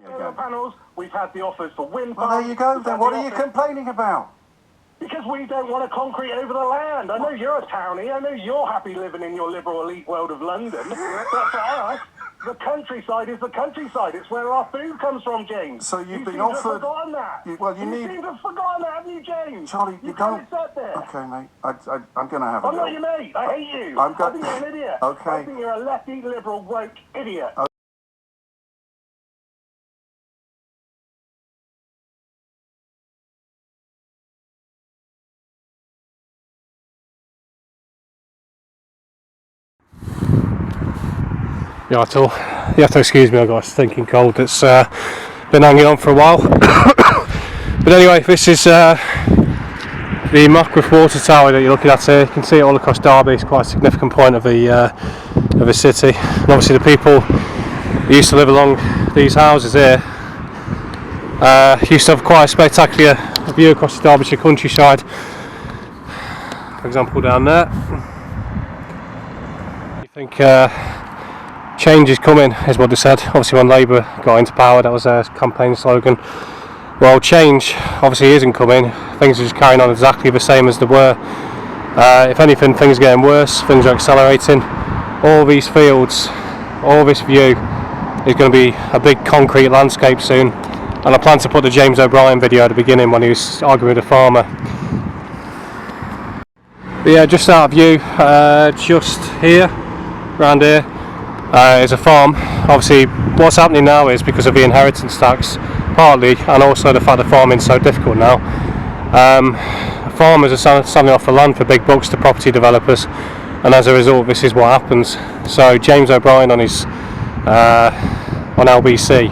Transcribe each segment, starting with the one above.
Solar panels, we've had the offers for wind farms. Well, there you go. Then what are you complaining about? Because we don't want to concrete over the land. I know you're a townie. I know you're happy living in your liberal elite world of London. But for us, the countryside is the countryside. It's where our food comes from, James. So you've been offered... offered... You've forgotten that. You seem to have forgotten that, haven't you, James? Charlie, you can't don't... accept it. Okay, mate. I'm going to have a I'm not your mate. I hate you. I think you're an idiot. Okay. I think you're a lefty, liberal, woke idiot. Okay. Right, you have to excuse me, I've got a stinking cold that's been hanging on for a while. But anyway, this is the Mackworth water tower that you're looking at here. You can see it all across Derby. It's quite a significant point of the city. And obviously the people who used to live along these houses here used to have quite a spectacular view across the Derbyshire countryside. For example, down there. You think change is coming, is what they said. Obviously when Labour got into power, that was their campaign slogan. Well, change obviously isn't coming. Things are just carrying on exactly the same as they were. If anything, things are getting worse, things are accelerating. All these fields, all this view is going to be a big concrete landscape soon. And I plan to put the James O'Brien video at the beginning when he was arguing with a farmer. But yeah, just out of view, just here, around here, is a farm. Obviously what's happening now is because of the inheritance tax partly, and also the fact that farming is so difficult now. Farmers are selling off the land for big bucks to property developers, and as a result this is what happens. So James O'Brien on his on LBC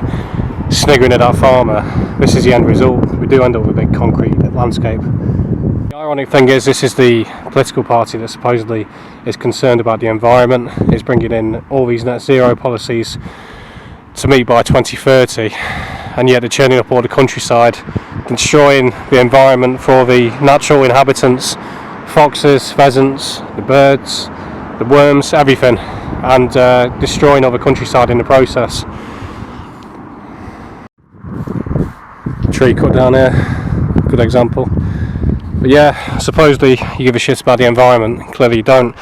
sniggering at that farmer, this is the end result. We do end up with a big concrete landscape. The ironic thing is, this is the political party that supposedly is concerned about the environment, is bringing in all these net zero policies to meet by 2030, and yet they're churning up all the countryside, destroying the environment for the natural inhabitants, foxes, pheasants, the birds, the worms, everything, and destroying all the countryside in the process. Tree cut down here, good example. But yeah, supposedly you give a shit about the environment, clearly you don't.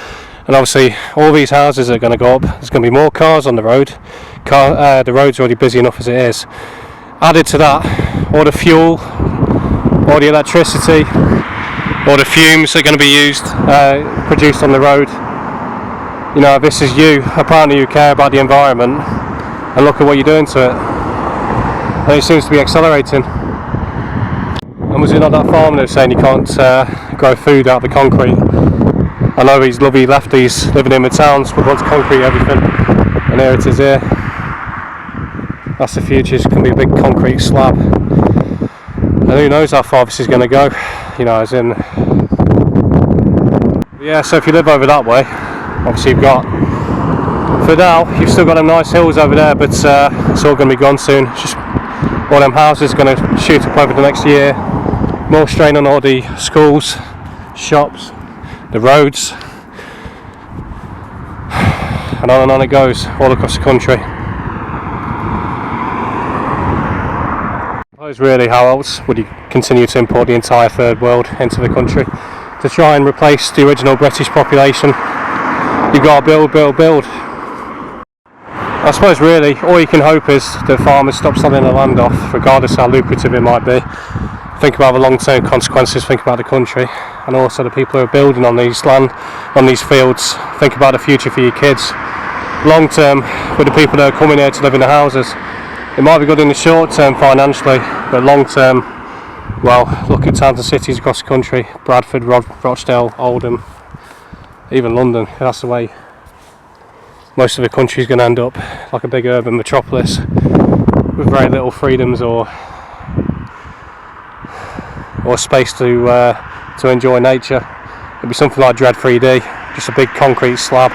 And obviously all these houses are going to go up, there's going to be more cars on the road. The road's already busy enough as it is. Added to that, all the fuel, all the electricity, all the fumes are going to be used, produced on the road. You know, this is you, apparently you care about the environment, and look at what you're doing to it. And it seems to be accelerating. And was it not that farmer that was saying you can't grow food out of the concrete? I know these lovely lefties living in the towns would want to concrete everything, and here it is here. That's the future, it's going to be a big concrete slab. And who knows how far this is going to go, you know, as in... Yeah, so if you live over that way, obviously you've got... For now, you've still got them nice hills over there, but it's all going to be gone soon. It's just all them houses are going to shoot up over the next year. More strain on all the schools, shops, the roads, and on it goes, all across the country. I suppose really how else would you continue to import the entire third world into the country? To try and replace the original British population, you've got to build, build, build. I suppose really all you can hope is that farmers stop selling the land off, regardless how lucrative it might be. Think about the long-term consequences, think about the country, and also the people who are building on these land, on these fields. Think about the future for your kids. Long-term, with the people that are coming here to live in the houses, it might be good in the short term financially, but long-term, well, look at towns and cities across the country, Bradford, Rochdale, Oldham, even London. That's the way most of the country is going to end up, like a big urban metropolis with very little freedoms or space to enjoy nature. It'd be something like Dread 3D, just a big concrete slab.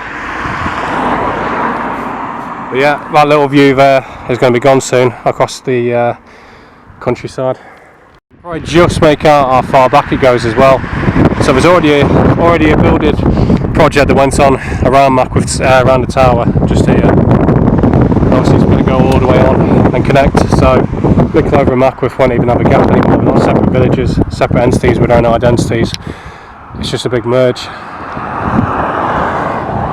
But yeah, that little view there is going to be gone soon across the countryside. Probably just make out how far back it goes as well. So there's already a building project that went on around Mackworth, around the tower, just here. Obviously it's been to go all the way on and connect. So Micklover and Mackworth won't even have a gap anymore. They're not separate villages, separate entities with their own identities. It's just a big merge.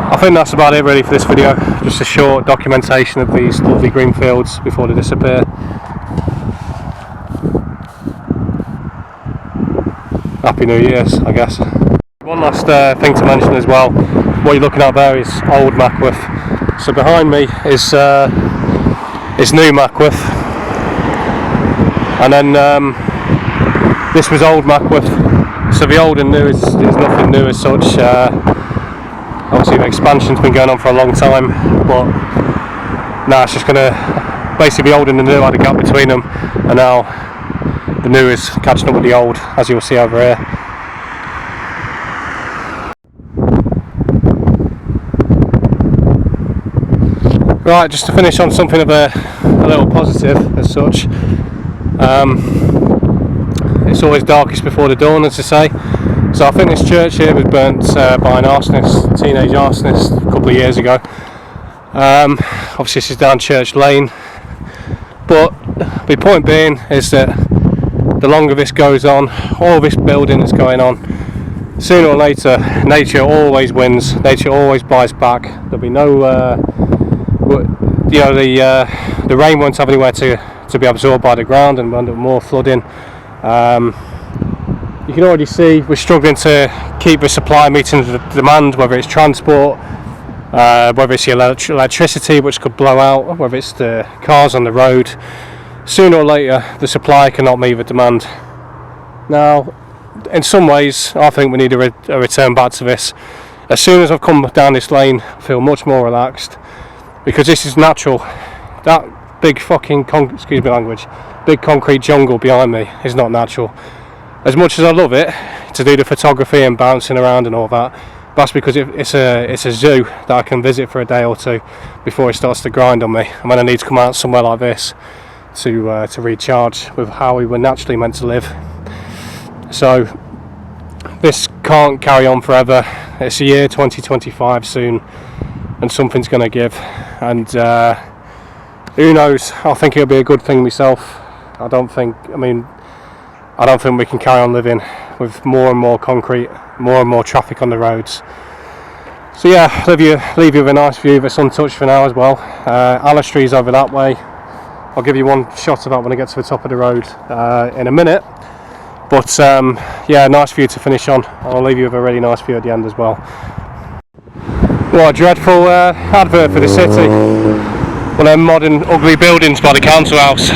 I think that's about it really for this video. Just a short documentation of these lovely green fields before they disappear. Happy New Year's, I guess. One last thing to mention as well. What you're looking at there is old Mackworth. So behind me is new Mackworth, and then this was old Mackworth. So the old and new is nothing new as such. Obviously the expansion's been going on for a long time, but now it's just going to basically the old and the new had a gap between them, and now the new is catching up with the old, as you'll see over here. Right, just to finish on something of a little positive as such. It's always darkest before the dawn, as they say. So I think this church here was burnt by an arsonist, teenage arsonist, a couple of years ago. Obviously this is down Church Lane, but the point being is that the longer this goes on, all this building that's going on, sooner or later nature always wins, nature always bites back. There'll be no the rain won't have anywhere to be absorbed by the ground, and we'll end up more flooding. You can already see we're struggling to keep the supply meeting the demand, whether it's transport, whether it's the electricity which could blow out, whether it's the cars on the road. Sooner or later the supply cannot meet the demand. Now in some ways I think we need a return back to this. As soon as I've come down this lane I feel much more relaxed, because this is natural. That big fucking excuse me language, big concrete jungle behind me is not natural. As much as I love it to do the photography and bouncing around and all that, that's because it's a zoo that I can visit for a day or two before it starts to grind on me, and when I need to come out somewhere like this to recharge with how we were naturally meant to live. So this can't carry on forever. It's the year 2025 soon, and something's going to give, and who knows, I think it'll be a good thing myself. I don't think we can carry on living with more and more concrete, more and more traffic on the roads. So yeah, leave you with a nice view that's untouched for now as well. Alistree's over that way. I'll give you one shot of that when I get to the top of the road in a minute. But yeah, nice view to finish on. I'll leave you with a really nice view at the end as well. What a dreadful advert for the city. One of them modern ugly buildings by the council house.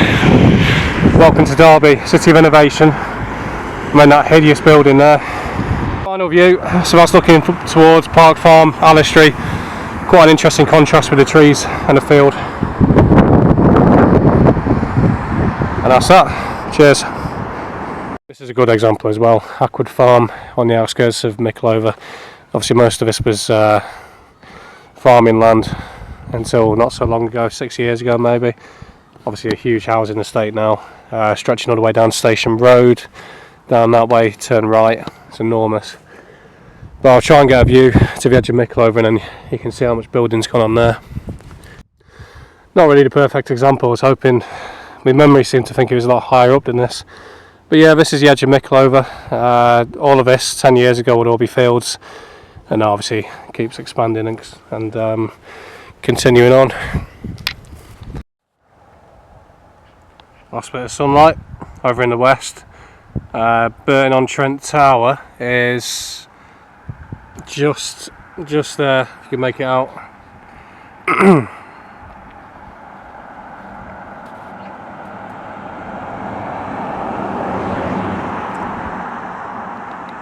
Welcome to Derby, City of Innovation. And then that hideous building there. Final view, so that's looking towards Park Farm, Alistree. Quite an interesting contrast with the trees and the field. And that's that. Cheers. This is a good example as well. Mackworth Farm on the outskirts of Micklover. Obviously most of this was farming land until not so long ago, 6 years ago maybe. Obviously a huge housing estate now, stretching all the way down Station Road, down that way, turn right. It's enormous. But I'll try and get a view to the edge of Micklover, and then you can see how much building's gone on there. Not really the perfect example. I was hoping, my memory seemed to think it was a lot higher up than this. But yeah, this is the edge of Micklover. All of this 10 years ago would all be fields, and now obviously it keeps expanding and continuing on. Last bit of sunlight over in the west. Burton-on-Trent Tower is just there, if you can make it out.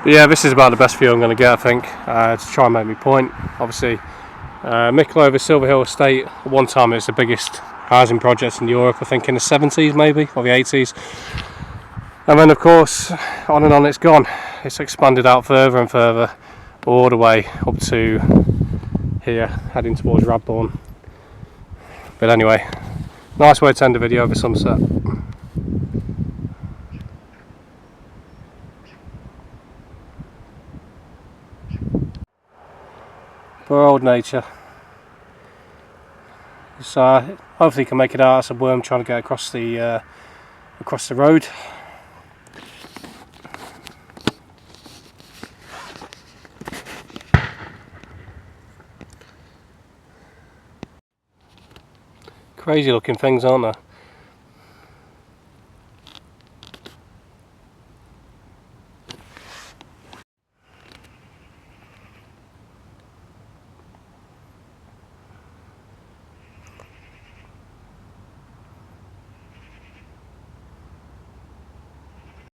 But yeah, this is about the best view I'm going to get, I think, to try and make my point. Obviously, Micklover Silver Hill Estate, at one time it was the biggest housing project in Europe, I think in the 70s maybe, or the 80s. And then of course, on and on it's gone. It's expanded out further and further, all the way up to here, heading towards Radbourne. But anyway, nice way to end the video over sunset. Poor old nature. It's Hopefully you can make it out. That's a worm trying to get across the road. Crazy looking things, aren't they?